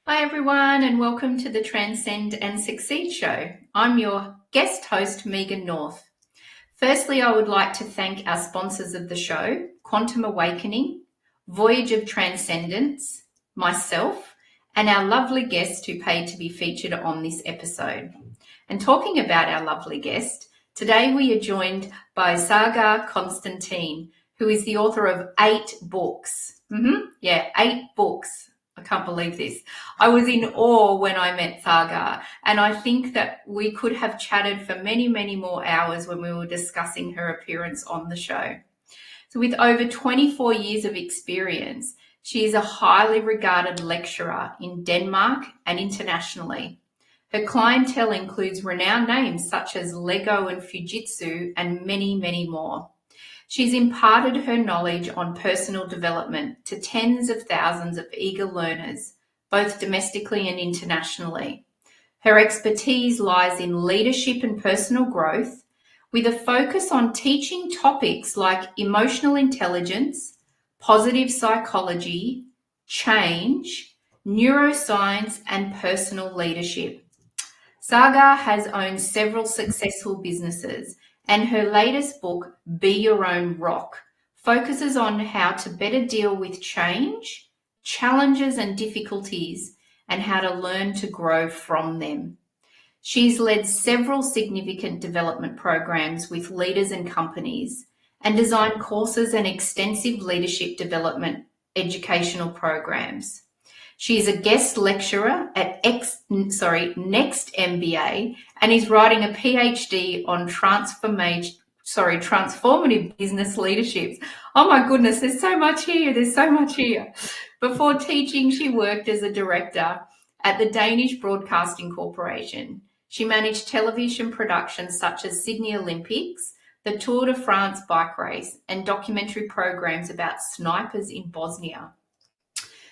Hi everyone, and welcome to the Transcend and Succeed show. I'm your guest host, Megan North. Firstly, I would like to thank our sponsors of the show, Quantum Awakening, Voyage of Transcendence, myself, and our lovely guest who paid to be featured on this episode. And talking about our lovely guest, today we are joined by Sagar Constantin, who is the author of 8 books. 8 books. I can't believe this. I was in awe when I met Sagar, and I think that we could have chatted for many, many more hours when we were discussing her appearance on the show. So with over 24 years of experience, she is a highly regarded lecturer in Denmark and internationally. Her clientele includes renowned names such as Lego and Fujitsu and many, many more. She's imparted her knowledge on personal development to tens of thousands of eager learners, both domestically and internationally. Her expertise lies in leadership and personal growth, with a focus on teaching topics like emotional intelligence, positive psychology, change, neuroscience, and personal leadership. Sagar has owned several successful businesses, and her latest book, Be Your Own Rock, focuses on how to better deal with change, challenges and difficulties, and how to learn to grow from them. She's led several significant development programs with leaders and companies and designed courses and extensive leadership development educational programs. She is a guest lecturer at Next MBA and is writing a PhD on transformative business leadership. Oh my goodness, there's so much here. Before teaching, she worked as a director at the Danish Broadcasting Corporation. She managed television productions such as Sydney Olympics, the Tour de France bike race, and documentary programs about snipers in Bosnia.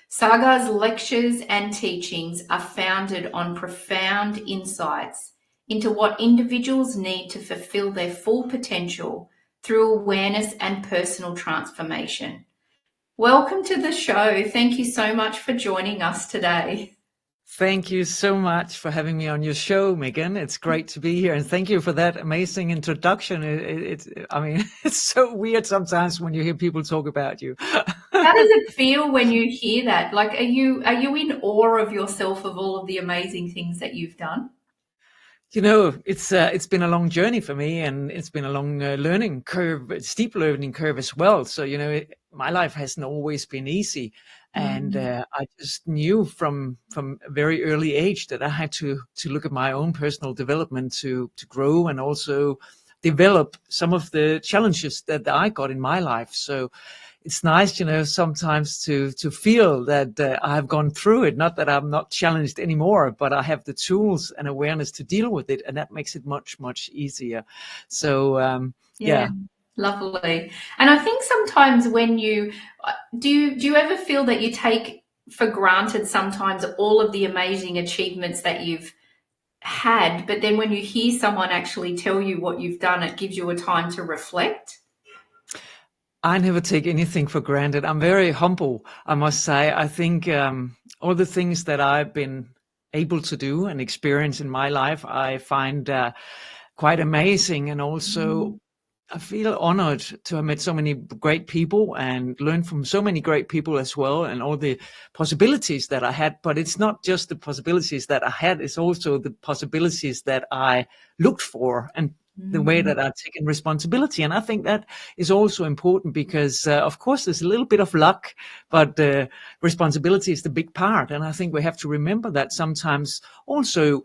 Sagar's lectures and teachings are founded on profound insights into what individuals need to fulfill their full potential through awareness and personal transformation. Welcome to the show. Thank you so much for joining us today. Thank you so much for having me on your show, Megan. It's great to be here, and thank you for that amazing introduction. It's so weird sometimes when you hear people talk about you. How does it feel when you hear that? Like, are you in awe of yourself, of all of the amazing things that you've done? You know, it's been a long journey for me, and it's been a long learning curve, steep learning curve as well. So, my life hasn't always been easy. And I just knew from a very early age that I had to look at my own personal development to grow and also develop some of the challenges that I got in my life. So it's nice, sometimes to feel that I have gone through it. Not that I'm not challenged anymore, but I have the tools and awareness to deal with it, and that makes it much, much easier. So yeah. Lovely. And I think sometimes when do you ever feel that you take for granted sometimes all of the amazing achievements that you've had, but then when you hear someone actually tell you what you've done, it gives you a time to reflect? I never take anything for granted. I'm very humble, I must say. I think all the things that I've been able to do and experience in my life, I find quite amazing. And also I feel honored to have met so many great people and learned from so many great people as well, and all the possibilities that I had. But it's not just the possibilities that I had, it's also the possibilities that I looked for and the way that I've taken responsibility. And I think that is also important because, of course, there's a little bit of luck, but responsibility is the big part. And I think we have to remember that sometimes also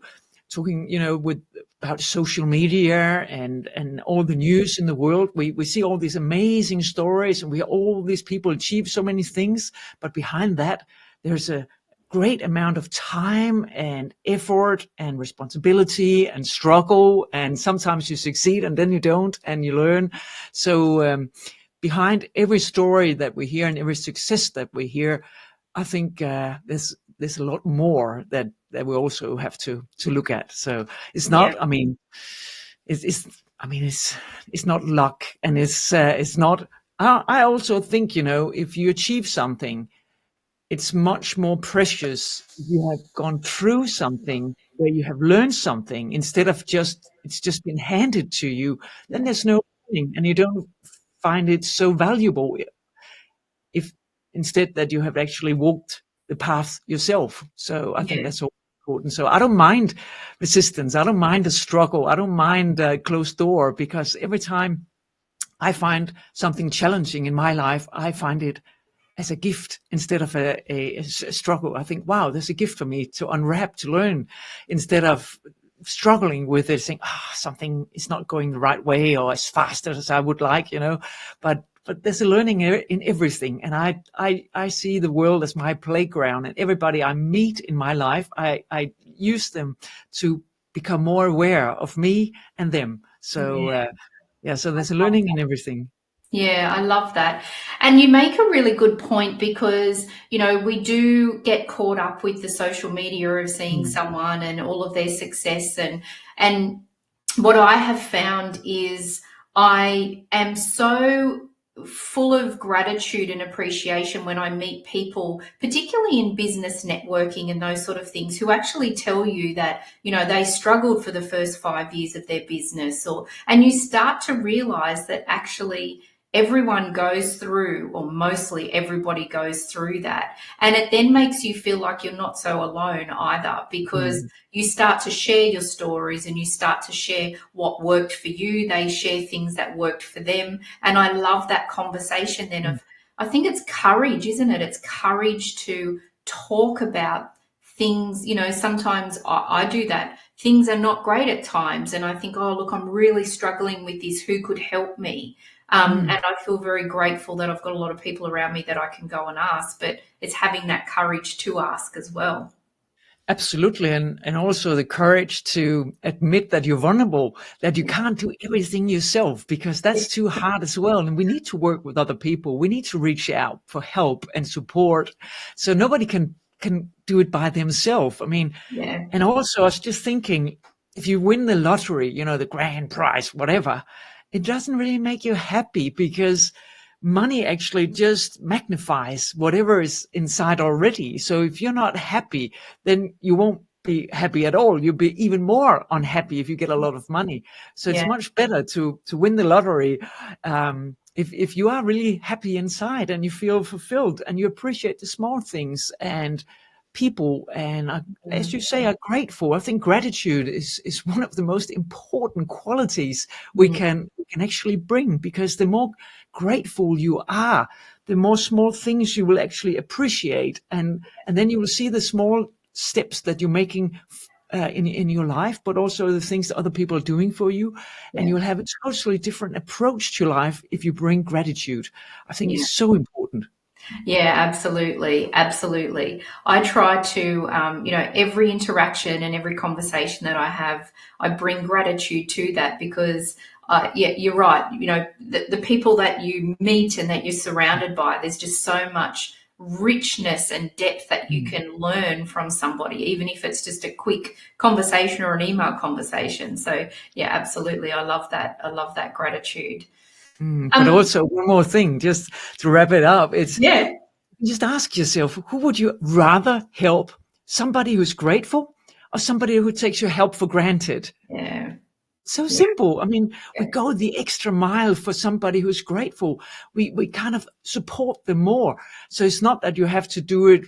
talking, with about social media and all the news in the world. We see all these amazing stories and all these people achieve so many things, but behind that, there's a great amount of time and effort and responsibility and struggle. And sometimes you succeed and then you don't and you learn. So behind every story that we hear and every success that we hear, I think there's a lot more that we also have to look at. So it's not. I mean, it's not luck, and it's not. I also think if you achieve something, it's much more precious if you have gone through something where you have learned something instead of it's just been handed to you. Then there's no learning, and you don't find it so valuable if instead that you have actually walked the path yourself. So I think that's all important. So I don't mind resistance. I don't mind the struggle. I don't mind closed door, because every time I find something challenging in my life, I find it as a gift instead of a struggle. I think, wow, there's a gift for me to unwrap, to learn, instead of struggling with it, saying, something is not going the right way or as fast as I would like, but there's a learning in everything. And I see the world as my playground, and everybody I meet in my life, I use them to become more aware of me and them. So, so there's a learning in everything. Yeah, I love that. And you make a really good point because, we do get caught up with the social media of seeing someone and all of their success. And what I have found is I am so full of gratitude and appreciation when I meet people, particularly in business networking and those sort of things, who actually tell you that, they struggled for the first 5 years of their business, and you start to realize that actually everyone goes through, or mostly everybody goes through that. And it then makes you feel like you're not so alone either, because you start to share your stories and you start to share what worked for you. They share things that worked for them. And I love that conversation then of, I think it's courage, isn't it? It's courage to talk about things. Sometimes I do that. Things are not great at times. And I think, oh, look, I'm really struggling with this. Who could help me? And I feel very grateful that I've got a lot of people around me that I can go and ask, but it's having that courage to ask as well. Absolutely. And also the courage to admit that you're vulnerable, that you can't do everything yourself, because that's too hard as well. And we need to work with other people. We need to reach out for help and support. So nobody can do it by themselves. I mean, and also I was just thinking, if you win the lottery, the grand prize, whatever, it doesn't really make you happy, because money actually just magnifies whatever is inside already. So if you're not happy, then you won't be happy at all. You'll be even more unhappy if you get a lot of money. So it's much better to win the lottery if you are really happy inside and you feel fulfilled and you appreciate the small things and people, and as you say, are grateful. I think gratitude is one of the most important qualities we can actually bring, because the more grateful you are, the more small things you will actually appreciate, and then you will see the small steps that you're making in your life, but also the things that other people are doing for you, and you'll have a totally different approach to life if you bring gratitude. I think it's so important. Yeah, absolutely. Absolutely. I try to, every interaction and every conversation that I have, I bring gratitude to that, because, you're right. The people that you meet and that you're surrounded by, there's just so much richness and depth that you can learn from somebody, even if it's just a quick conversation or an email conversation. So yeah, absolutely. I love that. I love that gratitude. But also one more thing, just to wrap it up, it's just ask yourself, who would you rather help? Somebody who's grateful or somebody who takes your help for granted? Yeah. so Yeah. simple. I mean, we Yeah. go the extra mile for somebody who's grateful. We kind of support them more. So it's not that you have to do it,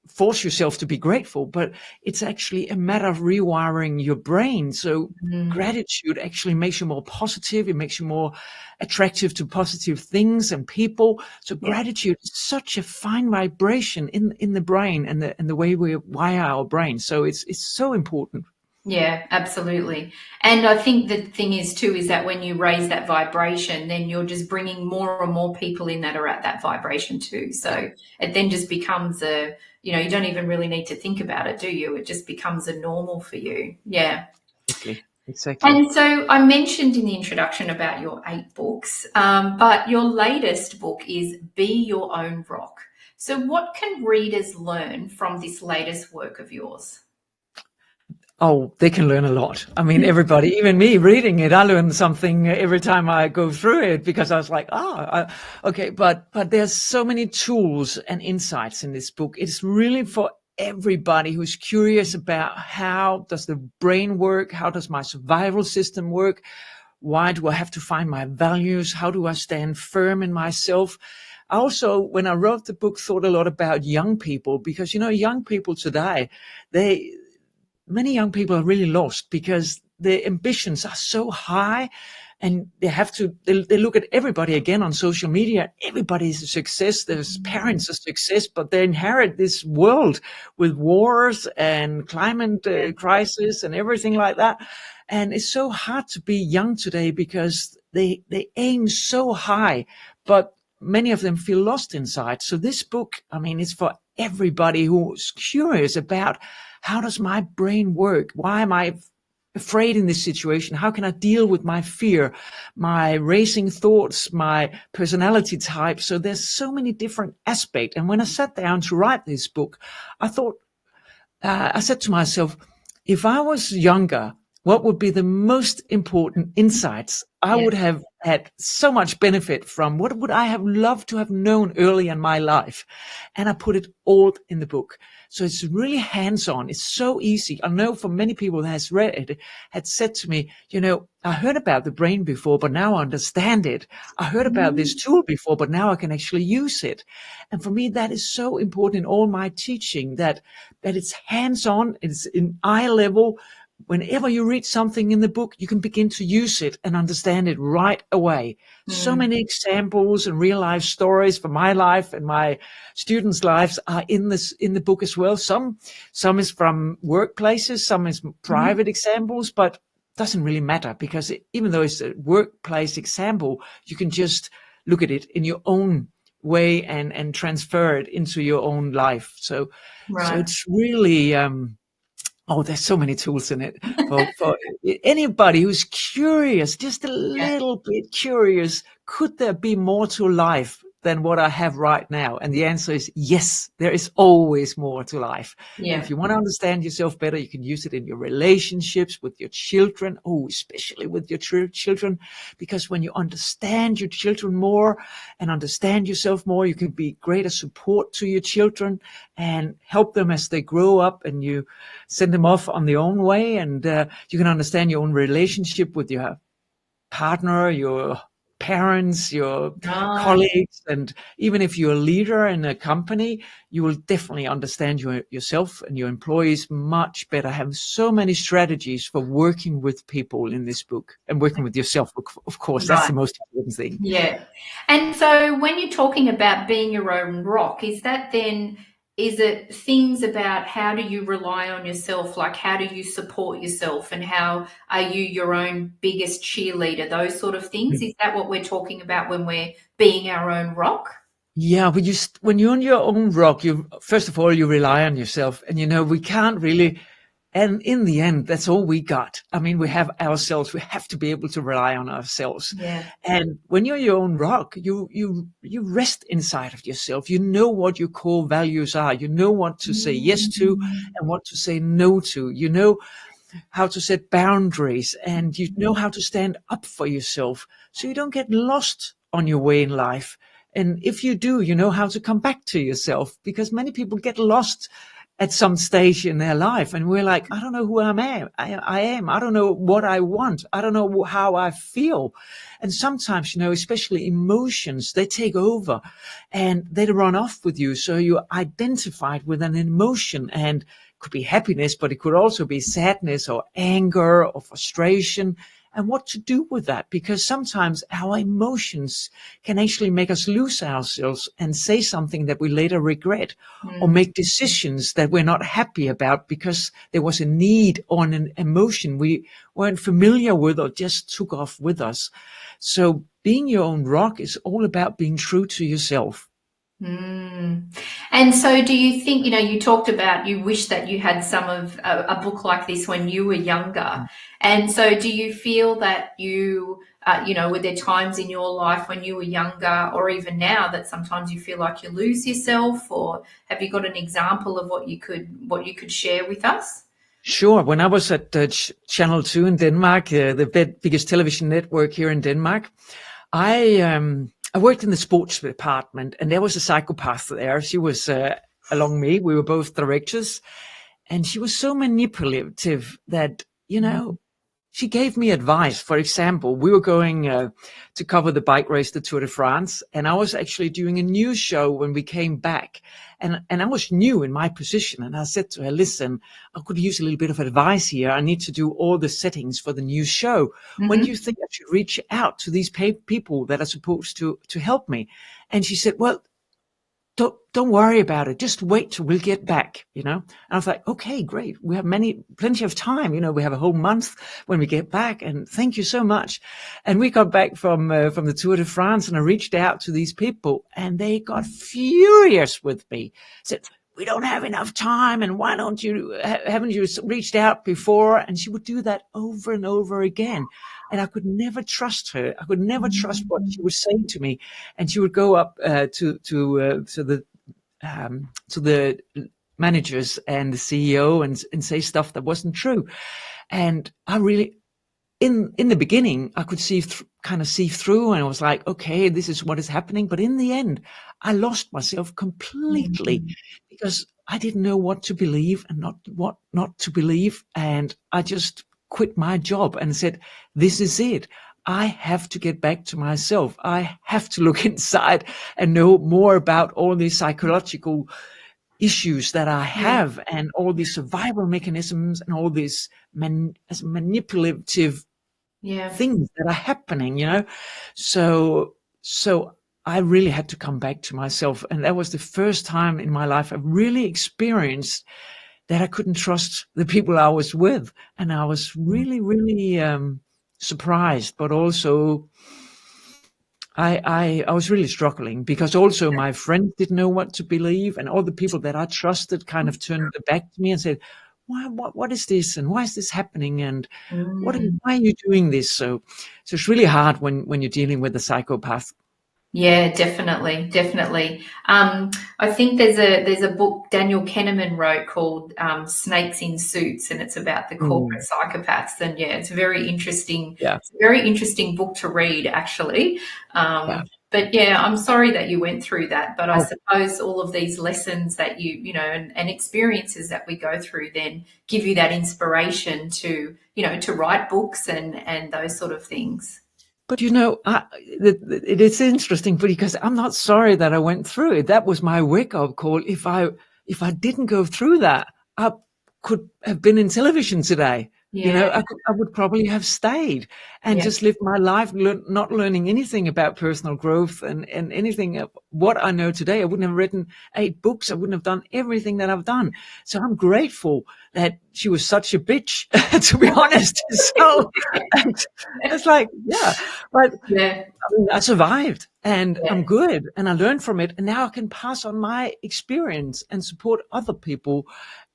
force yourself to be grateful, but it's actually a matter of rewiring your brain. So Mm. gratitude actually makes you more positive. It makes you more attractive to positive things and people. So Yeah. gratitude is such a fine vibration in the brain and the way we wire our brain. So it's so important. Yeah, absolutely. And I think the thing is too, is that when you raise that vibration, then you're just bringing more and more people in that are at that vibration too. Yeah, So it then just becomes you don't even really need to think about it, do you? It just becomes a normal for you. Yeah. exactly. And so I mentioned in the introduction about your 8 books, but your latest book is Be Your Own Rock. So what can readers learn from this latest work of yours? Oh, they can learn a lot. I mean, everybody, even me reading it, I learn something every time I go through it because I was like, okay. But there's so many tools and insights in this book. It's really for everybody who's curious about how does the brain work? How does my survival system work? Why do I have to find my values? How do I stand firm in myself? I also, when I wrote the book, thought a lot about young people because, young people today, they, many young people are really lost because their ambitions are so high and they look at everybody again on social media. Everybody is a success. There's parents a success, but they inherit this world with wars and climate crisis and everything like that. And it's so hard to be young today because they aim so high, but many of them feel lost inside. So this book, I mean, it's for everybody who's curious about how does my brain work? Why am I afraid in this situation? How can I deal with my fear, my racing thoughts, my personality type? So there's so many different aspects. And when I sat down to write this book, I thought, I said to myself, if I was younger, what would be the most important insights I Yeah. would have had so much benefit from? What would I have loved to have known early in my life? And I put it all in the book. So it's really hands-on. It's so easy. I know for many people that has read it had said to me, I heard about the brain before, but now I understand it. I heard about this Mm. tool before, but now I can actually use it. And for me, that is so important in all my teaching that it's hands-on, it's in eye level. Whenever you read something in the book, you can begin to use it and understand it right away. So Mm. many examples and real life stories from my life and my students' lives are in the book as well. Some is from workplaces, some is Mhm. private examples, but doesn't really matter because even though it's a workplace example, you can just look at it in your own way and transfer it into your own life. So Right. it's really, oh, there's so many tools in it for anybody who's curious, just a Yeah. little bit curious. Could there be more to life than what I have right now? And the answer is yes, there is always more to life. And if Yeah. you want to understand yourself better, you can use it in your relationships with your children. Oh, especially with your children, because when you understand your children more and understand yourself more, you can be greater support to your children and help them as they grow up, and you send them off on their own way, and you can understand your own relationship with your partner, your parents, your Right. colleagues, and even if you're a leader in a company, you will definitely understand yourself and your employees much better. Have so many strategies for working with people in this book and working with yourself. Of course, that's Right. the most important thing. Yeah. And so when you're talking about being your own rock, is it things about how do you rely on yourself? Like how do you support yourself and how are you your own biggest cheerleader? Those sort of things. Is that what we're talking about when we're being our own rock? Yeah, when you're on your own rock, you first of all you rely on yourself, and we can't really. And in the end, that's all we got. I mean, we have ourselves. We have to be able to rely on ourselves. Yeah. And when you're your own rock, you rest inside of yourself. You know what your core values are. You know what to say yes to Mm. and what to say no to. You know how to set boundaries, and you know how to stand up for yourself so you don't get lost on your way in life. And if you do, you know how to come back to yourself, because many people get lost at some stage in their life. And we're like, I don't know who I am. I am. I don't know what I want. I don't know how I feel. And sometimes, especially emotions, they take over and they run off with you. So you're identified with an emotion, and it could be happiness, but it could also be sadness or anger or frustration. And what to do with that, because sometimes our emotions can actually make us lose ourselves and say something that we later regret, or make decisions that we're not happy about because there was a need or an emotion we weren't familiar with or just took off with us. So being your own rock is all about being true to yourself. And so do you think, you talked about you wish that you had some of a book like this when you were younger. And so do you feel that were there times in your life when you were younger or even now that sometimes you feel like you lose yourself, or have you got an example of what you could share with us? Sure. When I was at Channel 2 in Denmark, the biggest television network here in Denmark, I worked in the sports department, and there was a psychopath there. She was along me. We were both directors, and she was so manipulative that, she gave me advice. For example, we were going to cover the bike race, the Tour de France, and I was actually doing a news show when we came back. And I was new in my position. And I said to her, listen, I could use a little bit of advice here. I need to do all the settings for the news show. When do you think I should reach out to these people that are supposed to help me? And she said, well, don't worry about it. Just wait till we'll get back, And I was like, okay, great. We have plenty of time. We have a whole month when we get back, and thank you so much. And we got back from the Tour de France, and I reached out to these people, and they got furious with me. Said, we don't have enough time, and why haven't you reached out before? And she would do that over and over again. And I could never trust her. I could never trust what she was saying to me. And she would go up to the managers and the CEO and say stuff that wasn't true. And I really, in the beginning, I could kind of see through, and I was like, okay, this is what is happening. But in the end, I lost myself completely because I didn't know what to believe and what not to believe. And I just quit my job and said, this is it. I have to get back to myself. I have to look inside and know more about all these psychological issues that I have and all these survival mechanisms and all these manipulative things that are happening, So I really had to come back to myself. And that was the first time in my life I really experienced that I couldn't trust the people I was with. And I was really, really surprised, but also I was really struggling because also my friends didn't know what to believe, and all the people that I trusted kind of turned their back to me and said, what is this? And why is this happening? And why are you doing this? So it's really hard when you're dealing with a psychopath. Yeah, definitely, definitely. I think there's a book Daniel Kahneman wrote called Snakes in Suits, and it's about the corporate psychopaths. And yeah, it's a very interesting, it's a very interesting book to read, actually. But yeah, I'm sorry that you went through that. But I suppose all of these lessons that and experiences that we go through then give you that inspiration to write books and those sort of things. But it is interesting because I'm not sorry that I went through it. That was my wake-up call. If I didn't go through that, I could have been in television today. I would probably have stayed and just lived my life, not learning anything about personal growth and anything of what I know today. I wouldn't have written 8 books. I wouldn't have done everything that I've done. So I'm grateful that she was such a bitch, to be honest. So it's like, but I survived and I'm good and I learned from it. And now I can pass on my experience and support other people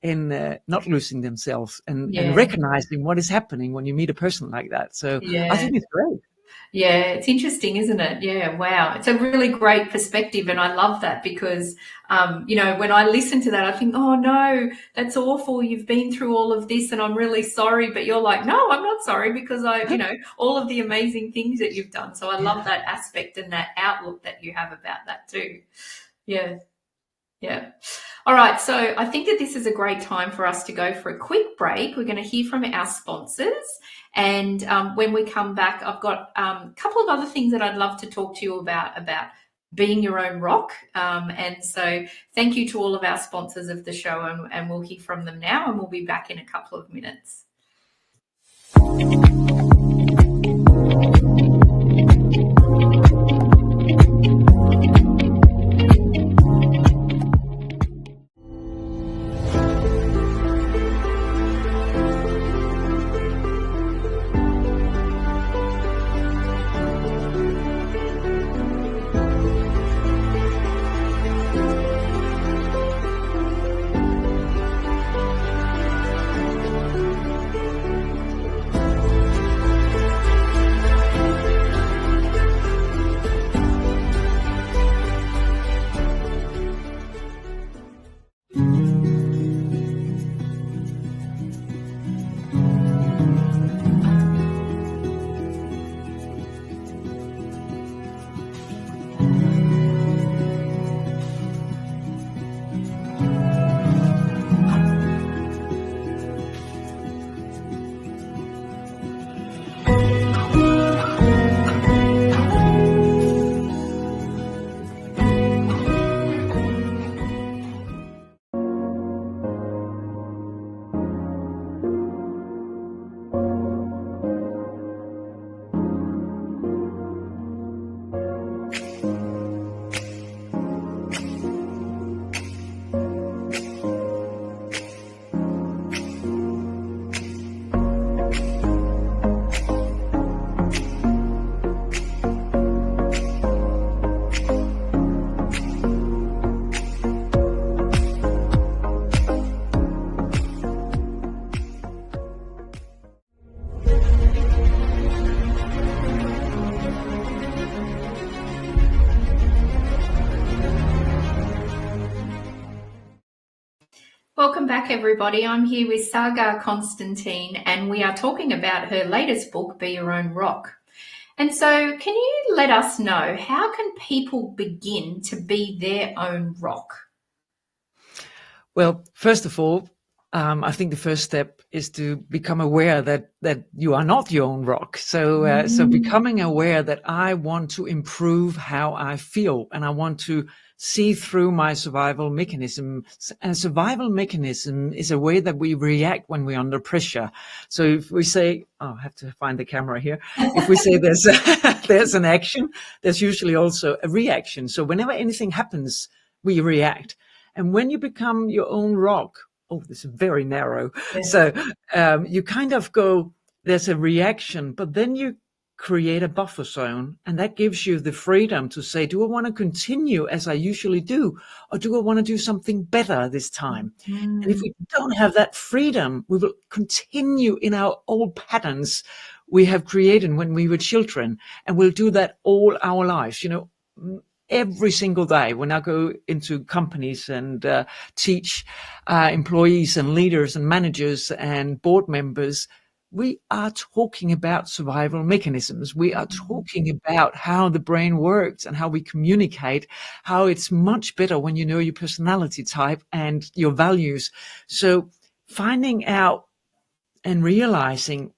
in not losing themselves and recognizing what is happening when you meet a person like that. So I think it's great. Yeah, it's interesting, isn't it? Yeah, wow. It's a really great perspective. And I love that because, when I listen to that, I think, oh no, that's awful. You've been through all of this and I'm really sorry. But you're like, no, I'm not sorry because all of the amazing things that you've done. So I love that aspect and that outlook that you have about that too. Yeah. Yeah. All right, so I think that this is a great time for us to go for a quick break. We're going to hear from our sponsors. And when we come back, I've got a couple of other things that I'd love to talk to you about being your own rock. And so thank you to all of our sponsors of the show, and we'll hear from them now, and we'll be back in a couple of minutes. Welcome back, everybody. I'm here with Sagar Constantin, and we are talking about her latest book, Be Your Own Rock. And so can you let us know, how can people begin to be their own rock? Well, first of all, I think the first step is to become aware that you are not your own rock. So becoming aware that I want to improve how I feel, and I want to see through my survival mechanism. And a survival mechanism is a way that we react when we're under pressure. So if we say, I have to find the camera here. If we say there's an action, there's usually also a reaction. So whenever anything happens, we react. And when you become your own rock, this is very narrow. Yeah. So you kind of go, there's a reaction, but then you create a buffer zone, and that gives you the freedom to say, do I want to continue as I usually do, or do I want to do something better this time? And if we don't have that freedom, we will continue in our old patterns we have created when we were children, and we'll do that all our lives. Every single day when I go into companies and teach employees and leaders and managers and board members, we are talking about survival mechanisms. We are talking about how the brain works and how we communicate, how it's much better when you know your personality type and your values. So finding out and realizing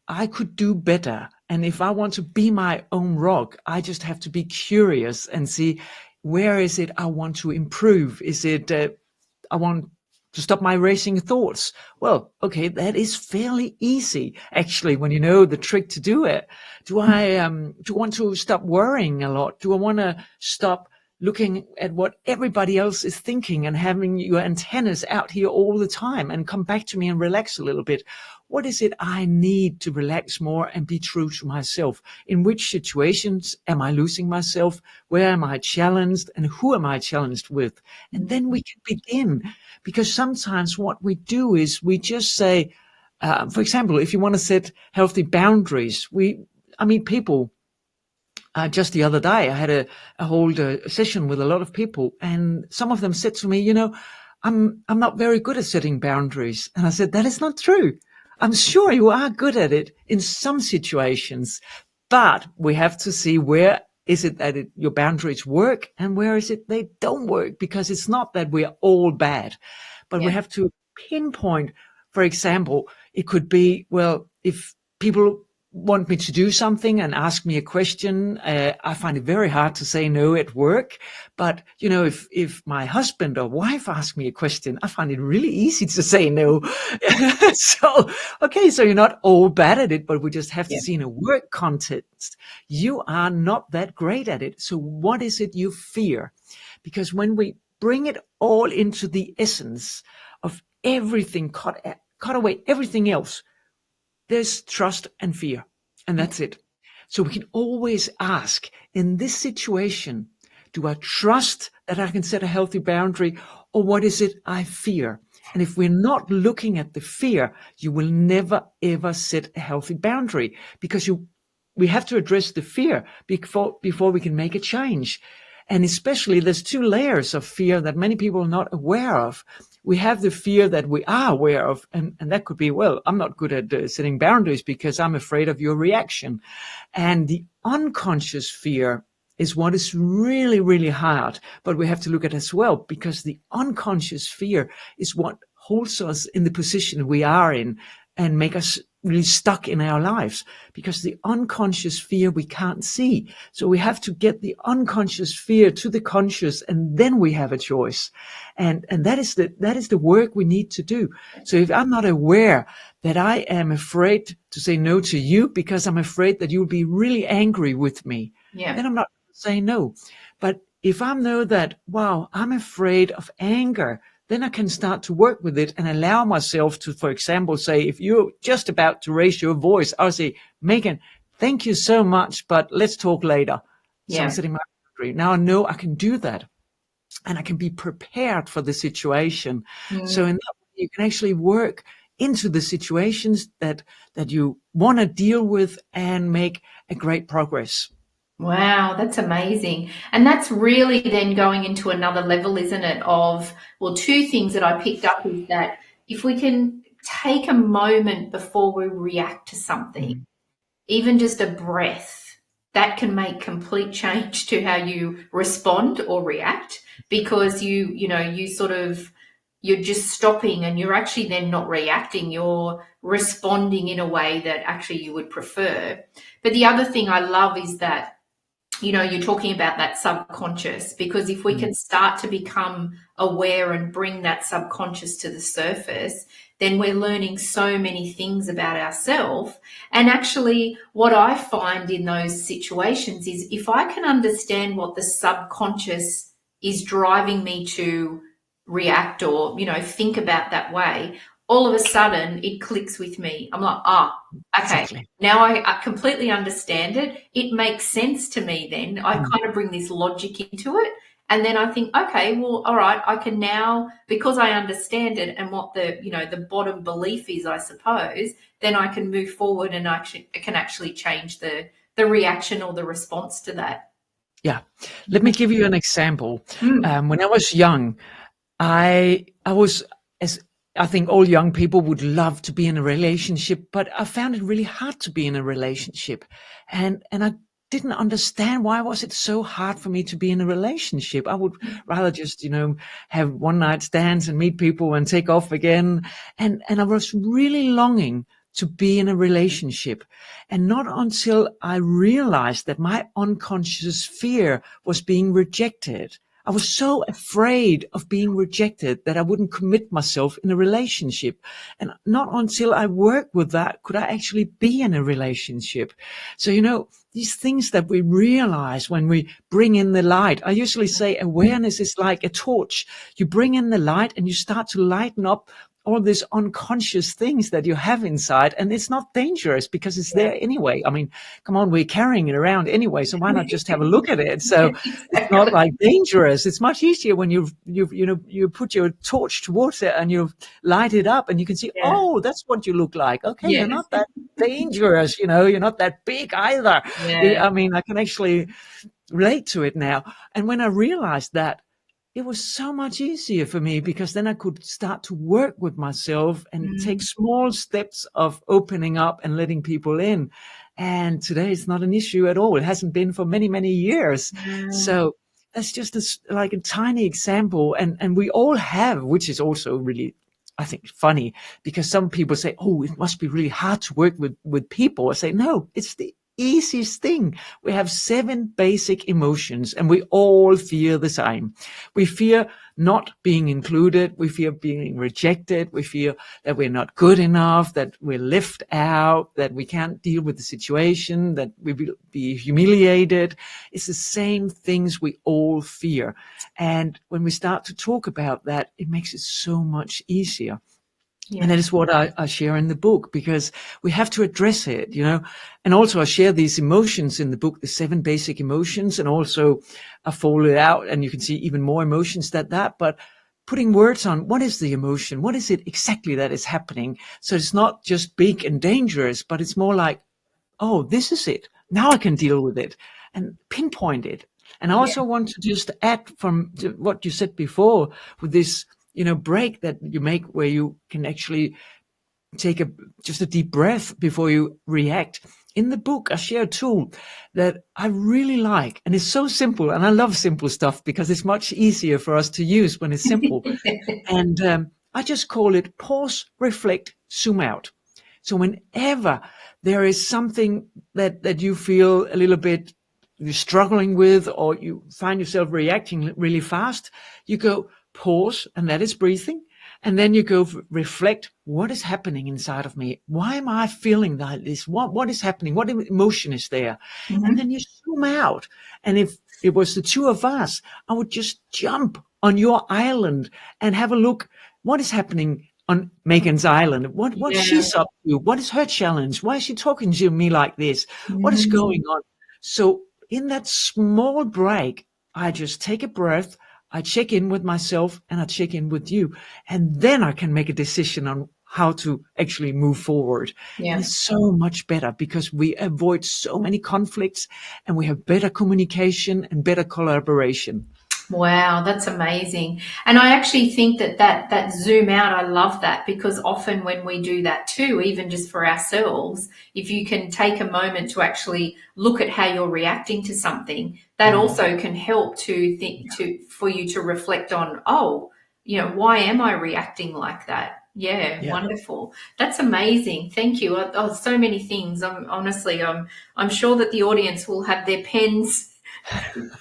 I could do better. And if I want to be my own rock, I just have to be curious and see, where is it I want to improve? Is it I want to stop my racing thoughts? Well, okay, that is fairly easy, actually, when you know the trick to do it. Do I want to stop worrying a lot? Do I want to stop looking at what everybody else is thinking and having your antennas out here all the time and come back to me and relax a little bit? What is it I need to relax more and be true to myself? In which situations am I losing myself? Where am I challenged? And who am I challenged with? And then we can begin. Because sometimes what we do is we just say, for example, if you want to set healthy boundaries, people, just the other day, I had a whole session with a lot of people, and some of them said to me, I'm not very good at setting boundaries. And I said, that is not true. I'm sure you are good at it in some situations, but we have to see where is it that your boundaries work, and where is it they don't work? Because it's not that we're all bad, but we have to pinpoint. For example, it could be, well, if people want me to do something and ask me a question, I find it very hard to say no at work. But, if my husband or wife ask me a question, I find it really easy to say no. So you're not all bad at it, but we just have to see in a work context, you are not that great at it. So what is it you fear? Because when we bring it all into the essence of everything, cut away everything else, there's trust and fear, and that's it. So we can always ask, in this situation, do I trust that I can set a healthy boundary, or what is it I fear? And if we're not looking at the fear, you will never, ever set a healthy boundary, because we have to address the fear before we can make a change. And especially there's two layers of fear that many people are not aware of. We have the fear that we are aware of, and that could be, well, I'm not good at setting boundaries because I'm afraid of your reaction. And the unconscious fear is what is really, really hard, but we have to look at as well, because the unconscious fear is what holds us in the position we are in and make us really stuck in our lives, because the unconscious fear we can't see. So we have to get the unconscious fear to the conscious, and then we have a choice. And that is the work we need to do. So if I'm not aware that I am afraid to say no to you because I'm afraid that you'll be really angry with me, then I'm not saying no. But if I know that, wow, I'm afraid of anger, then I can start to work with it and allow myself to, for example, say, if you're just about to raise your voice, I'll say, Megan, thank you so much, but let's talk later. So I'm setting my boundary. Now I know I can do that, and I can be prepared for the situation. So in that way, you can actually work into the situations that you want to deal with and make a great progress. Wow, that's amazing. And that's really then going into another level, isn't it? Of, well, two things that I picked up is that if we can take a moment before we react to something, even just a breath, that can make complete change to how you respond or react, because you're just stopping, and you're actually then not reacting, you're responding in a way that actually you would prefer. But the other thing I love is that, you're talking about that subconscious, because if we can start to become aware and bring that subconscious to the surface, then we're learning so many things about ourselves. And actually, what I find in those situations is, if I can understand what the subconscious is driving me to react or, think about that way, all of a sudden it clicks with me. I'm like, okay, Exactly. now I completely understand it. It makes sense to me then. I kind of bring this logic into it. And then I think, okay, well, all right, I can now, because I understand it and what the bottom belief is, I suppose, then I can move forward and can actually change the reaction or the response to that. Yeah. Let me give you an example. When I was young, I was, as I think all young people would love to be in a relationship, but I found it really hard to be in a relationship. And I didn't understand, why was it so hard for me to be in a relationship. I would rather just, have one night stands and meet people and take off again. And I was really longing to be in a relationship. And not until I realized that my unconscious fear was being rejected. I was so afraid of being rejected that I wouldn't commit myself in a relationship. And not until I worked with that could I actually be in a relationship. So, these things that we realize when we bring in the light, I usually say awareness is like a torch. You bring in the light and you start to lighten up all these unconscious things that you have inside, and it's not dangerous because it's there anyway. I mean, come on, we're carrying it around anyway, so why not just have a look at it? So it's not like dangerous. It's much easier when you put your torch towards it and you light it up and you can see, oh, that's what you look like. Okay, you're not that dangerous, you're not that big either. I mean, I can actually relate to it now. And when I realized that, it was so much easier for me, because then I could start to work with myself and take small steps of opening up and letting people in. And today it's not an issue at all. It hasn't been for many, many years. So that's just like a tiny example. And we all have, which is also really, I think, funny, because some people say, oh, it must be really hard to work with people. I say, no, it's the easiest thing. We have 7 basic emotions and we all fear the same. We fear not being included. We fear being rejected. We fear that we're not good enough, that we're left out, that we can't deal with the situation, that we will be humiliated. It's the same things we all fear. And when we start to talk about that, it makes it so much easier. Yeah. And that is what I share in the book, because we have to address it, and also I share these emotions in the book, the 7 basic emotions, and also I fold it out and you can see even more emotions than that, but putting words on what is the emotion, what is it exactly that is happening. So it's not just big and dangerous, but it's more like, oh, this is it. Now I can deal with it and pinpoint it. And I also want to just add from what you said before with this, break that you make where you can actually take just a deep breath before you react. In the book, I share a tool that I really like, and it's so simple. And I love simple stuff because it's much easier for us to use when it's simple. And I just call it pause, reflect, zoom out. So whenever there is something that you feel a little bit you're struggling with, or you find yourself reacting really fast, you go pause, and that is breathing. And then you go reflect, what is happening inside of me? Why am I feeling like this? What is happening? What emotion is there? Mm-hmm. And then you zoom out. And if it was the 2 of us, I would just jump on your island and have a look. What is happening on Megan's island? What she's up to? What is her challenge? Why is she talking to me like this? Mm-hmm. What is going on? So in that small break, I just take a breath, I check in with myself, and I check in with you. And then I can make a decision on how to actually move forward. Yeah. And it's so much better because we avoid so many conflicts and we have better communication and better collaboration. Wow, that's amazing. And I actually think that zoom out, I love that, because often when we do that too, even just for ourselves, if you can take a moment to actually look at how you're reacting to something, that also can help to think for you to reflect on, why am I reacting like that? Yeah. Wonderful. That's amazing. Thank you. So many things. I'm sure that the audience will have their pens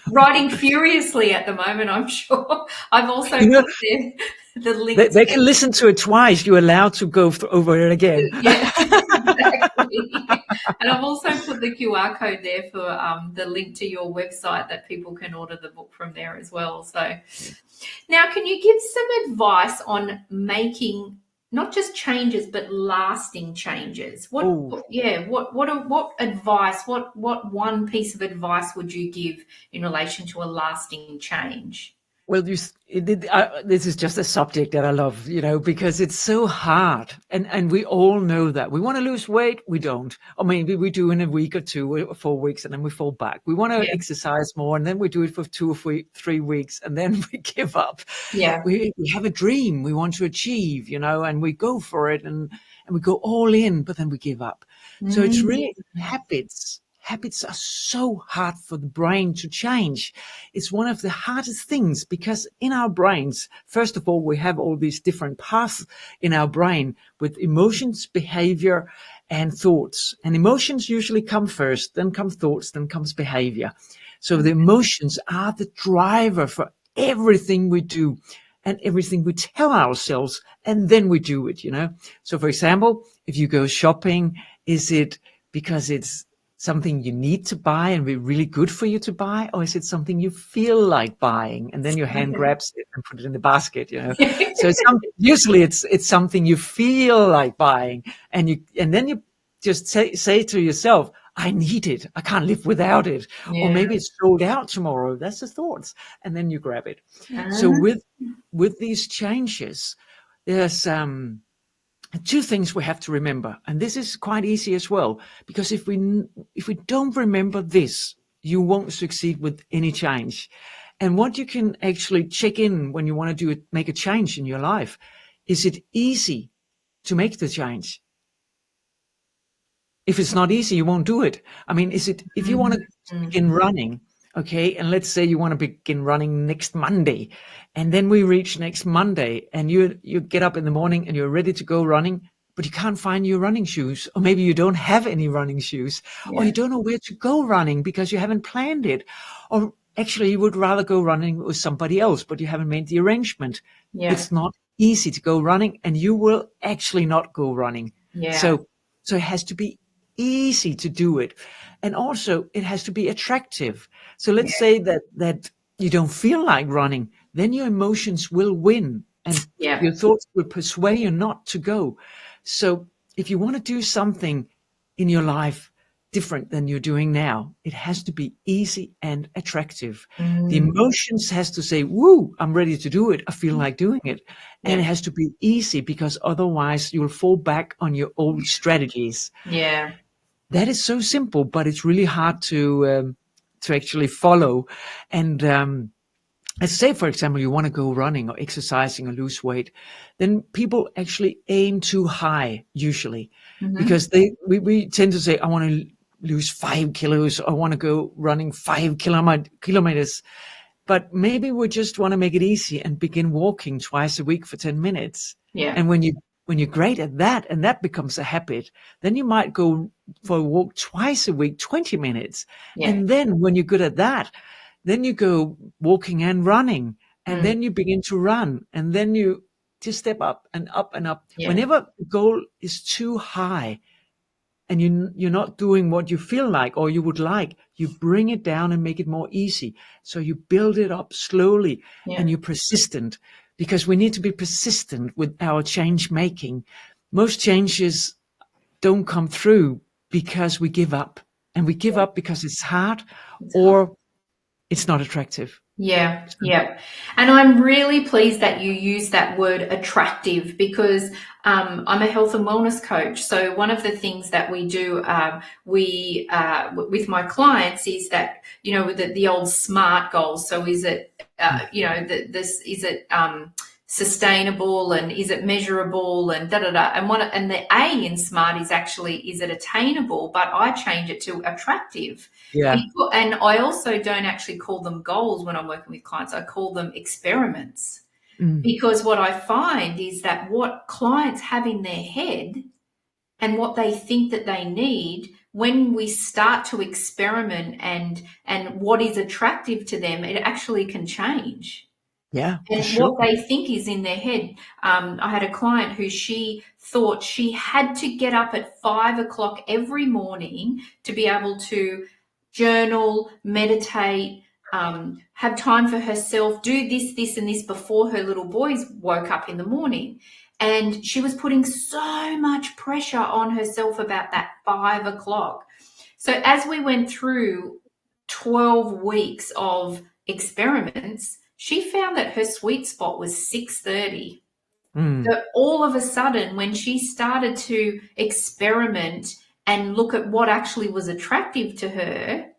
writing furiously at the moment, I'm sure. I've also put the link. They can listen to it twice. You're allowed to go over it again. Yeah, exactly. And I've also put the QR code there for the link to your website that people can order the book from there as well. So now, can you give some advice on making not just changes, but lasting changes? What advice, what one piece of advice would you give in relation to a lasting change? Well, this is just a subject that I love, because it's so hard. And we all know that. We want to lose weight, we don't. Or maybe we do in a week or 2 or 4 weeks and then we fall back. We want to exercise more and then we do it for 2 or 3 weeks and then we give up. Yeah. We have a dream we want to achieve, and we go for it and we go all in, but then we give up. So it's really habits. Habits are so hard for the brain to change. It's one of the hardest things because in our brains, first of all, we have all these different paths in our brain with emotions, behavior, and thoughts. And emotions usually come first, then come thoughts, then comes behavior. So the emotions are the driver for everything we do and everything we tell ourselves, and then we do it, So for example, if you go shopping, is it because it's something you need to buy and be really good for you to buy, or is it something you feel like buying and then your hand grabs it and put it in the basket, So usually it's something you feel like buying, and then you just say to yourself, I need it, I can't live without it. Or maybe it's sold out tomorrow. That's the thoughts, and then you grab it. So with these changes, there's 2 things we have to remember, and this is quite easy as well, because if we don't remember this, you won't succeed with any change. And what you can actually check in when you want to make a change in your life, is it easy to make the change? If it's not easy, you won't do it. I mean, if you want to begin running, okay, and let's say you want to begin running next Monday, and then we reach next Monday, and you get up in the morning and you're ready to go running, but you can't find your running shoes, or maybe you don't have any running shoes, or you don't know where to go running because you haven't planned it, or actually you would rather go running with somebody else, but you haven't made the arrangement. It's not easy to go running, and you will actually not go running. So it has to be easy to do it. And also it has to be attractive. So let's say that you don't feel like running, then your emotions will win and your thoughts will persuade you not to go. So if you want to do something in your life different than you're doing now, it has to be easy and attractive. The emotions has to say, woo, I'm ready to do it. I feel like doing it. And it has to be easy, because otherwise you'll fall back on your old strategies. Yeah. That is so simple, but it's really hard to actually follow. And let's say, for example, you want to go running or exercising or lose weight, then people actually aim too high usually, because we tend to say, I want to lose 5 kilos, I want to go running 5 kilometers. But maybe we just want to make it easy and begin walking twice a week for 10 minutes. Yeah. And when you're great at that, and that becomes a habit, then you might go for a walk twice a week, 20 minutes. Yeah. And then when you're good at that, then you go walking and running, and then you begin to run, and then you just step up and up and up. Yeah. Whenever the goal is too high and you're not doing what you feel like or you would like, you bring it down and make it more easy. So you build it up slowly, and you're persistent, because we need to be persistent with our change making. Most changes don't come through because we give up, and we give up because it's hard or it's not attractive. Yeah, yeah. And I'm really pleased that you use that word attractive, because I'm a health and wellness coach. So one of the things that we do with my clients is that, the old SMART goals. So is it, is it sustainable, and is it measurable, and and the A in SMART is actually, is it attainable? But I change it to attractive. Yeah. And I also don't actually call them goals when I'm working with clients. I call them experiments, because what I find is that what clients have in their head and what they think that they need, when we start to experiment and what is attractive to them, it actually can change. Yeah, and sure. what they think is in their head. I had a client who she thought she had to get up at 5 o'clock every morning to be able to journal, meditate, have time for herself, do this, and this before her little boys woke up in the morning. And she was putting so much pressure on herself about that 5 o'clock. So as we went through 12 weeks of experiments, she found that her sweet spot was 6:30. So all of a sudden, when she started to experiment and look at what actually was attractive to her,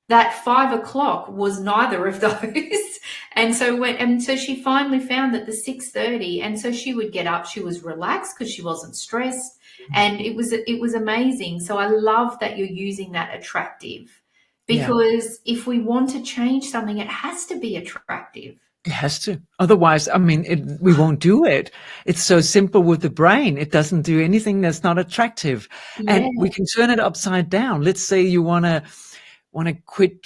that 5 o'clock was neither of those. And so she finally found that the 6:30, and so she would get up, she was relaxed because she wasn't stressed, and it was amazing. So I love that you're using that attractive, because if we want to change something, it has to be attractive. It has to. Otherwise, I mean, we won't do it. It's so simple with the brain. It doesn't do anything that's not attractive. And we can turn it upside down. Let's say you want to quit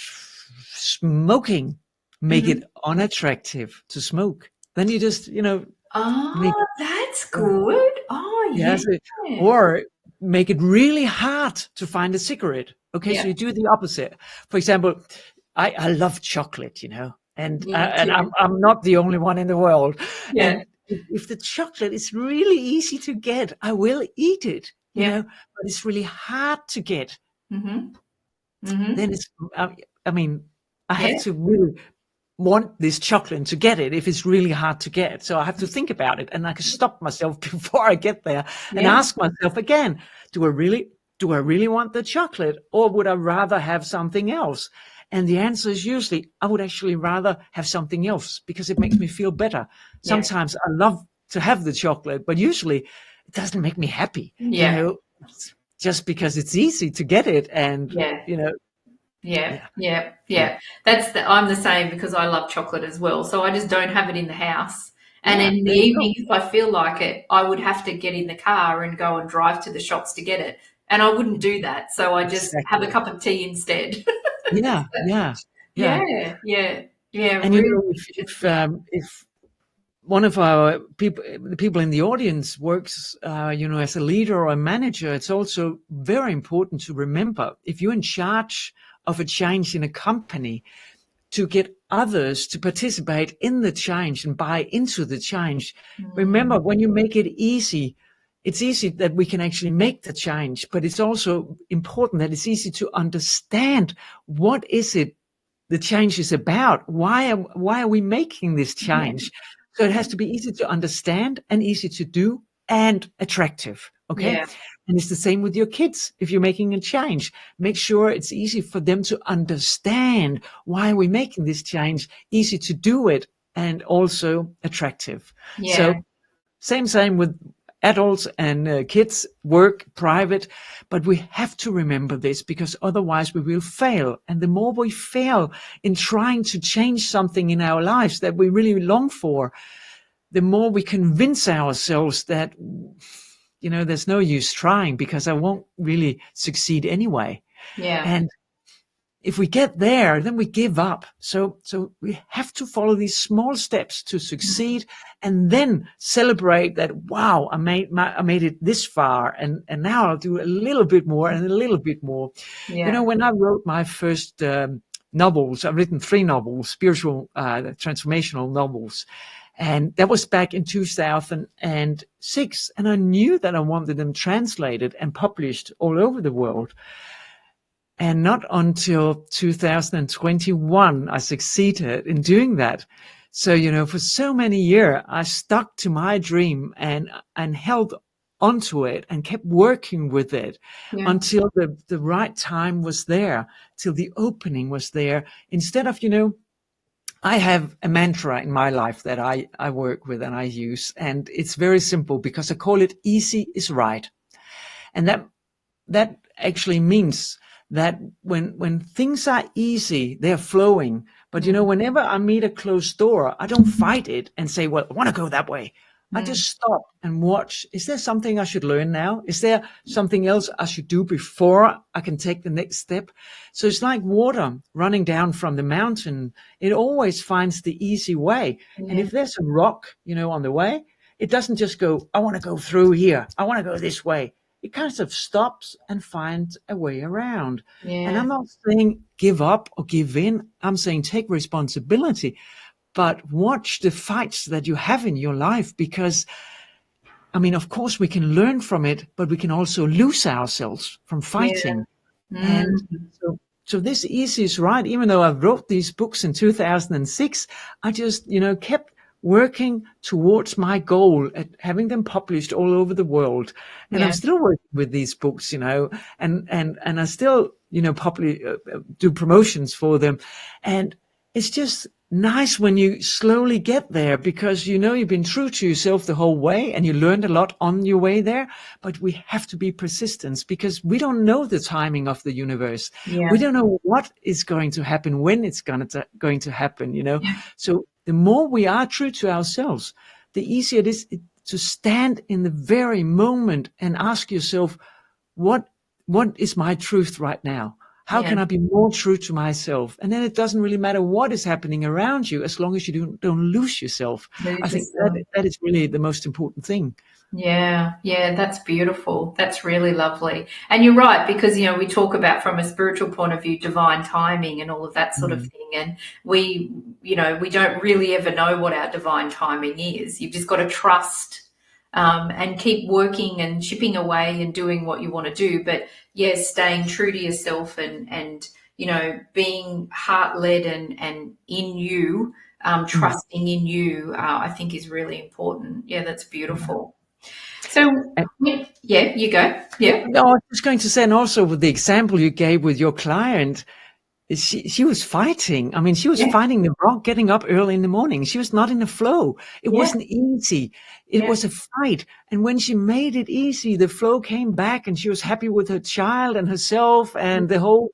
smoking, make it unattractive to smoke. Then you just, That's good. Oh, yeah. Or make it really hard to find a cigarette. Okay, so you do the opposite. For example, I love chocolate, and I'm not the only one in the world. Yeah. And if the chocolate is really easy to get, I will eat it, but it's really hard to get. Then it's, I have to really want this chocolate to get it if it's really hard to get. So I have to think about it, and I can stop myself before I get there and ask myself again, do I really want the chocolate, or would I rather have something else? And the answer is usually, I would actually rather have something else because it makes me feel better. Sometimes I love to have the chocolate, but usually it doesn't make me happy. just because it's easy to get it. And, Yeah. you know, Yeah, yeah, yeah, yeah, yeah. I'm the same because I love chocolate as well. So I just don't have it in the house. And yeah, in the there you evening, go. if I feel like it, I would have to get in the car and go and drive to the shops to get it. And I wouldn't do that. So I just have a Exactly. cup of tea instead. Yeah, yeah, yeah. Yeah, yeah, yeah, And you really know, interesting. if one of our people, the people in the audience works, you know, as a leader or a manager, it's also very important to remember if you're in charge of a change in a company, to get others to participate in the change and buy into the change. Remember, Mm, when you make it easy, it's easy that we can actually make the change, but it's also important that it's easy to understand what is it the change is about. Why are we making this yeah, change? So it has to be easy to understand and easy to do and attractive. Okay. yeah, And it's the same with your kids. If you're making a change, make sure it's easy for them to understand why are we making this change, easy to do it, and also attractive. yeah, So same with adults and kids, work, private, but we have to remember this because otherwise we will fail. And the more we fail in trying to change something in our lives that we really long for, the more we convince ourselves that, you know, there's no use trying because I won't really succeed anyway. yeah, And if we get there, then we give up. So we have to follow these small steps to mm, succeed, and then celebrate that. Wow, I made it this far, and now I'll do a little bit more and a little bit more. You know, yeah, when I wrote my first novels, I've written 3 novels, spiritual, transformational novels. And that was back in 2006. And I knew that I wanted them translated and published all over the world. And not until 2021, I succeeded in doing that. So, you know, for so many years, I stuck to my dream and held onto it and kept working with it yeah, until the right time was there, till the opening was there. Instead of, you know, I have a mantra in my life that I work with and I use, and it's very simple because I call it easy is right. And that actually means that when things are easy, they're flowing. But you know, mm, whenever I meet a closed door, I don't fight it and say, well, I want to go that way. I mm, just stop and watch. Is there something I should learn now? Is there something else I should do before I can take the next step? So it's like water running down from the mountain. It always finds the easy way. And yeah, if there's a rock, you know, on the way, it doesn't just go, I want to go through here. I want to go this way. It kind of stops and finds a way around. And yeah, I'm not saying give up or give in. I'm saying take responsibility, but watch the fights that you have in your life because, I mean, of course we can learn from it, but we can also lose ourselves from yeah, fighting. And mm, so this easy is right. Even though I wrote these books in 2006, I just, you know, kept working towards my goal at having them published all over the world. And I'm yeah, still working with these books, you know, and I still, you know, do promotions for them. And it's just nice when you slowly get there because you know you've been true to yourself the whole way and you learned a lot on your way there. But we have to be persistent because we don't know the timing of the universe. We yeah, don't know what is going to happen, when it's going to happen, you know. yeah, So the more we are true to ourselves, the easier it is to stand in the very moment and ask yourself, what what is my truth right now? How yeah, can I be more true to myself? And then it doesn't really matter what is happening around you as long as you don't lose yourself. I lose think yourself. that is really the most important thing. Yeah, yeah, that's beautiful. That's really lovely. And you're right, because, we talk about from a spiritual point of view, divine timing and all of that sort of Mm. thing. And we don't really ever know what our divine timing is. You've just got to trust, and keep working and chipping away and doing what you want to do. But yes, staying true to yourself and being heart led and in you, Mm. trusting in you, I think is really important. Yeah, that's Yeah. beautiful. So, yeah, you go. Yeah. No, I was just going to say, and also with the example you gave with your client, she was fighting. I mean, she was Yeah. fighting the rock, getting up early in the morning. She was not in the flow. It Yeah. wasn't easy. It Yeah. was a fight. And when she made it easy, the flow came back and she was happy with her child and herself and the whole,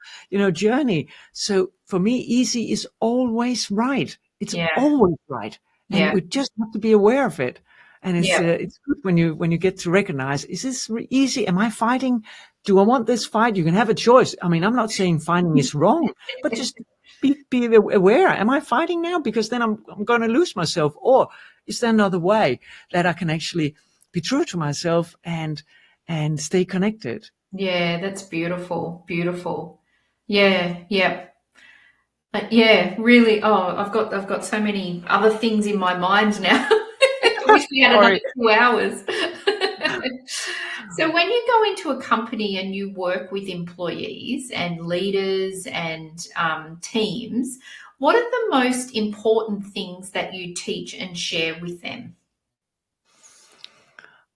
journey. So for me, easy is always right. It's Yeah. always right. And Yeah. we just have to be aware of it. And Yeah. it's good when you get to recognize, is this easy? Am I fighting? Do I want this fight? You can have a choice. I mean, I'm not saying fighting is wrong, but just be aware. Am I fighting now? Because then I'm going to lose myself. Or is there another way that I can actually be true to myself and stay connected? Yeah, that's beautiful. Beautiful. Yeah. Yeah. Yeah, really. Oh, I've got so many other things in my mind now. I wish we had another Sorry. 2 hours. So when you go into a company and you work with employees and leaders and teams, what are the most important things that you teach and share with them?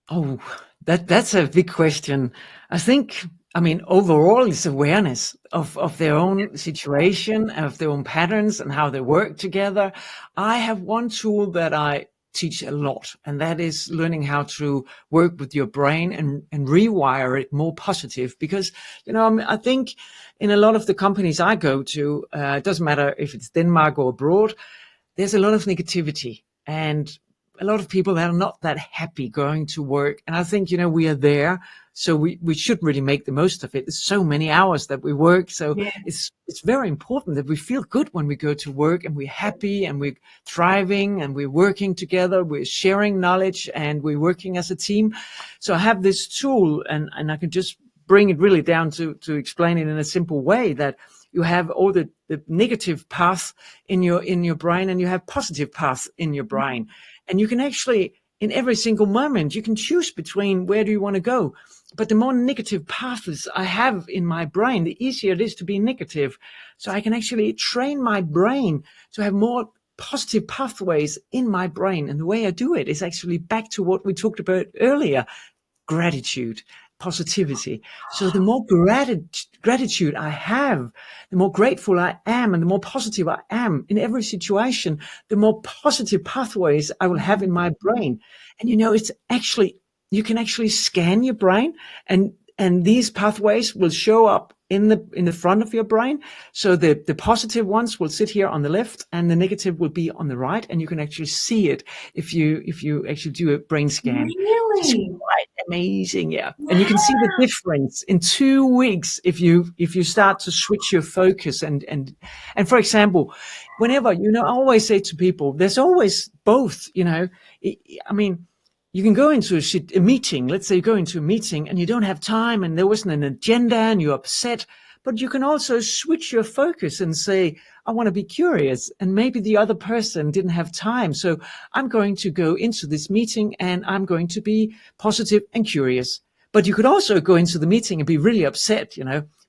Oh, that's a big question. I think, I mean, overall, it's awareness of their own situation, of their own patterns and how they work together. I have one tool that I teach a lot, and that is learning how to work with your brain and rewire it more positive. Because, I think in a lot of the companies I go to, it doesn't matter if it's Denmark or abroad, there's a lot of negativity and a lot of people that are not that happy going to work. And I think, we are there. So we should really make the most of it. There's so many hours that we work. So Yeah. it's very important that we feel good when we go to work and we're happy and we're thriving and we're working together. We're sharing knowledge and we're working as a team. So I have this tool and I can just bring it really down to explain it in a simple way that you have all the negative path in your brain and you have positive path in your brain. And you can actually, in every single moment, you can choose between where do you want to go. But the more negative paths I have in my brain, the easier it is to be negative. So I can actually train my brain to have more positive pathways in my brain. And the way I do it is actually back to what we talked about earlier, gratitude, positivity. So the more gratitude I have, the more grateful I am and the more positive I am in every situation, the more positive pathways I will have in my brain. And it's actually, you can actually scan your brain and these pathways will show up in the front of your brain. So the positive ones will sit here on the left and the negative will be on the right. And you can actually see it if you actually do a brain scan. It's Really? quite amazing, yeah. And you can see the Wow. difference in 2 weeks if you start to switch your focus and for example, whenever, I always say to people, there's always both, I mean, you can go into a meeting. Let's say you go into a meeting and you don't have time and there wasn't an agenda and you're upset, but you can also switch your focus and say, I want to be curious. And maybe the other person didn't have time. So I'm going to go into this meeting and I'm going to be positive and curious. But you could also go into the meeting and be really upset,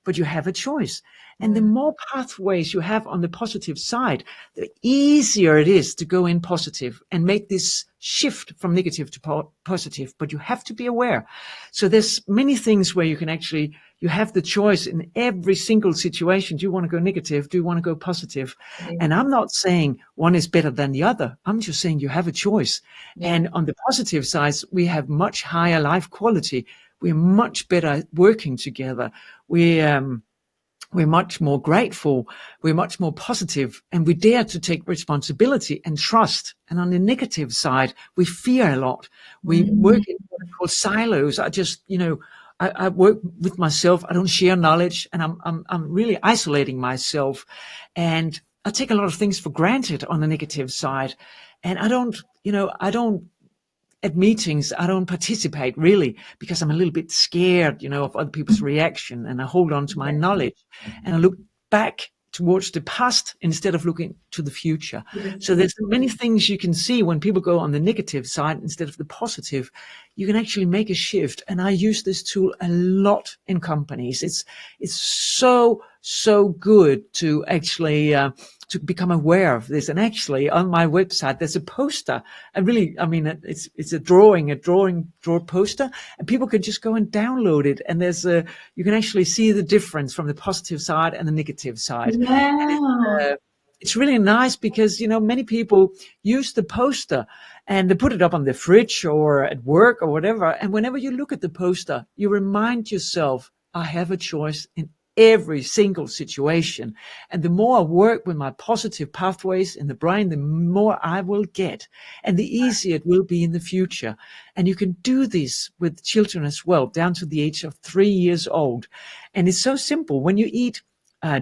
but you have a choice. And the more pathways you have on the positive side, the easier it is to go in positive and make this shift from negative to positive. But you have to be aware. So there's many things where you can actually, you have the choice in every single situation. Do you want to go negative? Do you want to go positive? Yeah. And I'm not saying one is better than the other. I'm just saying you have a choice. Yeah. And on the positive side, we have much higher life quality. We're much better working together. We're much more grateful. We're much more positive, and we dare to take responsibility and trust. And on the negative side, we fear a lot. We work in what are called silos. I just, I work with myself. I don't share knowledge, and I'm really isolating myself. And I take a lot of things for granted on the negative side. And I don't at meetings, I don't participate really because I'm a little bit scared, of other people's reaction, and I hold on to my knowledge and I look back towards the past instead of looking to the future. So there's many things you can see when people go on the negative side instead of the positive. you can actually make a shift. And I use this tool a lot in companies. It's so good to actually to become aware of this. And actually, on my website, there's a poster. It's a draw poster, and people can just go and download it. And you can actually see the difference from the positive side and the negative side. Wow. It's really nice because, many people use the poster and they put it up on the fridge or at work or whatever. And whenever you look at the poster, you remind yourself, I have a choice in every single situation. And the more I work with my positive pathways in the brain, the more I will get, and the easier it will be in the future. And you can do this with children as well, down to the age of 3 years old. And it's so simple. When you eat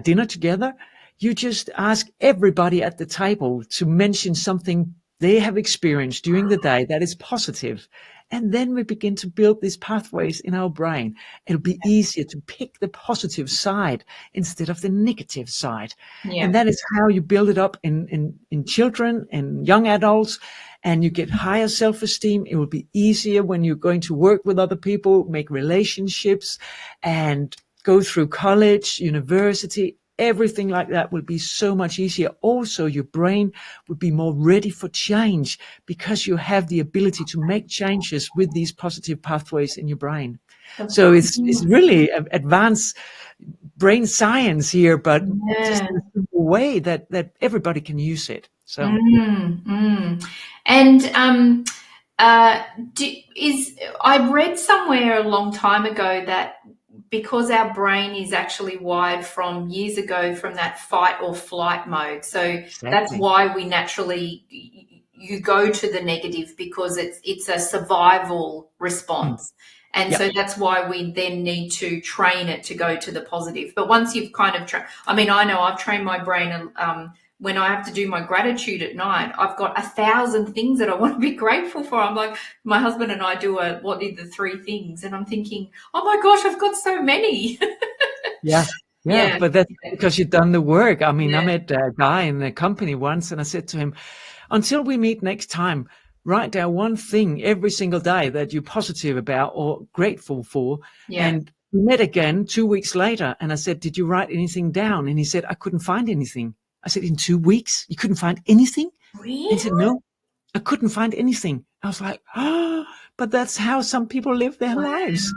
dinner together, you just ask everybody at the table to mention something they have experienced during the day that is positive. And then we begin to build these pathways in our brain. It'll be easier to pick the positive side instead of the negative side. Yeah. And that is how you build it up in children and young adults, and you get higher self-esteem. It will be easier when you're going to work with other people, make relationships, and go through college, university. Everything like that will be so much easier. Also, your brain would be more ready for change because you have the ability to make changes with these positive pathways in your brain. So it's really advanced brain science here, but just in a simple way that everybody can use it. So. And I read somewhere a long time ago that because our brain is actually wired from years ago from that fight or flight mode. So Exactly. That's why we naturally, you go to the negative, because it's a survival response. And so that's why we then need to train it to go to the positive. But once you've kind of I know I've trained my brain, when I have to do my gratitude at night, I've got 1,000 things that I want to be grateful for. I'm like, my husband and I do what are the 3 things? And I'm thinking, oh my gosh, I've got so many. Yeah, but that's because you've done the work. I met a guy in the company once, and I said to him, until we meet next time, write down one thing every single day that you're positive about or grateful for. And we met again 2 weeks later, and I said, did you write anything down? And he said, I couldn't find anything. I said, in 2 weeks, you couldn't find anything? Really? And he said, no, I couldn't find anything. I was like, but that's how some people live their lives.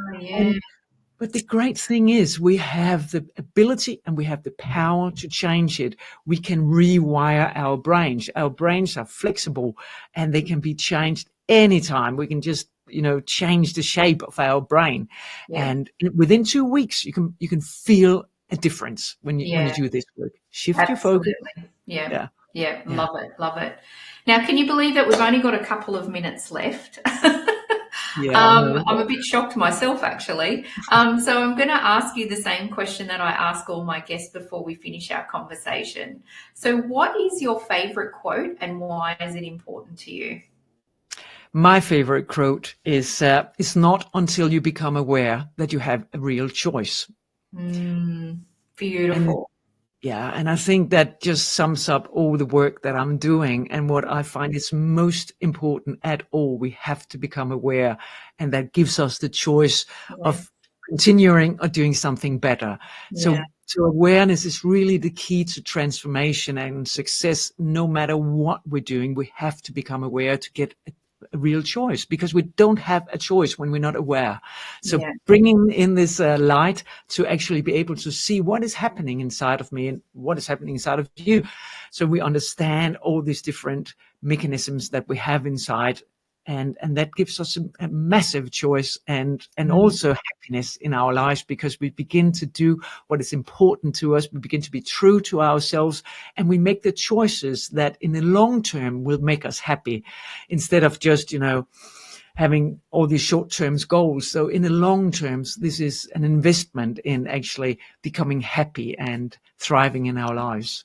But the great thing is we have the ability and we have the power to change it. We can rewire our brains. Our brains are flexible and they can be changed anytime. We can just, change the shape of our brain. And within 2 weeks, you can feel a difference when you do this work. Shift your focus. Yeah. Love it. Now, can you believe that we've only got a couple of minutes left? I'm a bit shocked myself, actually. So I'm going to ask you the same question that I ask all my guests before we finish our conversation. So what is your favorite quote and why is it important to you? My favorite quote is, it's not until you become aware that you have a real choice. Beautiful. And I think that just sums up all the work that I'm doing, and what I find is most important at all. We have to become aware, and that gives us the choice of continuing or doing something better. So awareness is really the key to transformation and success. No matter what we're doing, we have to become aware to get a real choice, because we don't have a choice when we're not aware. So bringing in this light to actually be able to see what is happening inside of me and what is happening inside of you. So we understand all these different mechanisms that we have inside. And that gives us a massive choice and also happiness in our lives, because we begin to do what is important to us. We begin to be true to ourselves, and we make the choices that in the long term will make us happy, instead of just, having all these short-term goals. So in the long terms, this is an investment in actually becoming happy and thriving in our lives.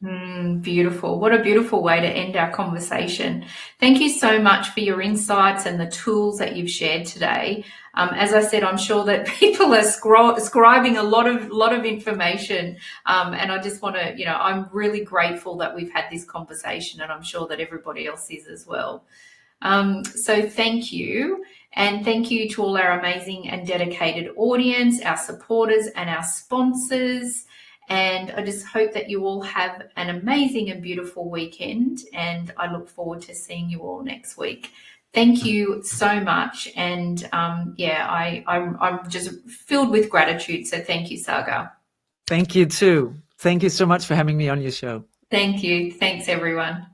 Beautiful. What a beautiful way to end our conversation. Thank you so much for your insights and the tools that you've shared today. As I said, I'm sure that people are scribing a lot of information. And I just want to, I'm really grateful that we've had this conversation, and I'm sure that everybody else is as well. So thank you. And thank you to all our amazing and dedicated audience, our supporters and our sponsors. And I just hope that you all have an amazing and beautiful weekend. And I look forward to seeing you all next week. Thank you so much. And I'm just filled with gratitude. So thank you, Sagar. Thank you too. Thank you so much for having me on your show. Thank you. Thanks, everyone.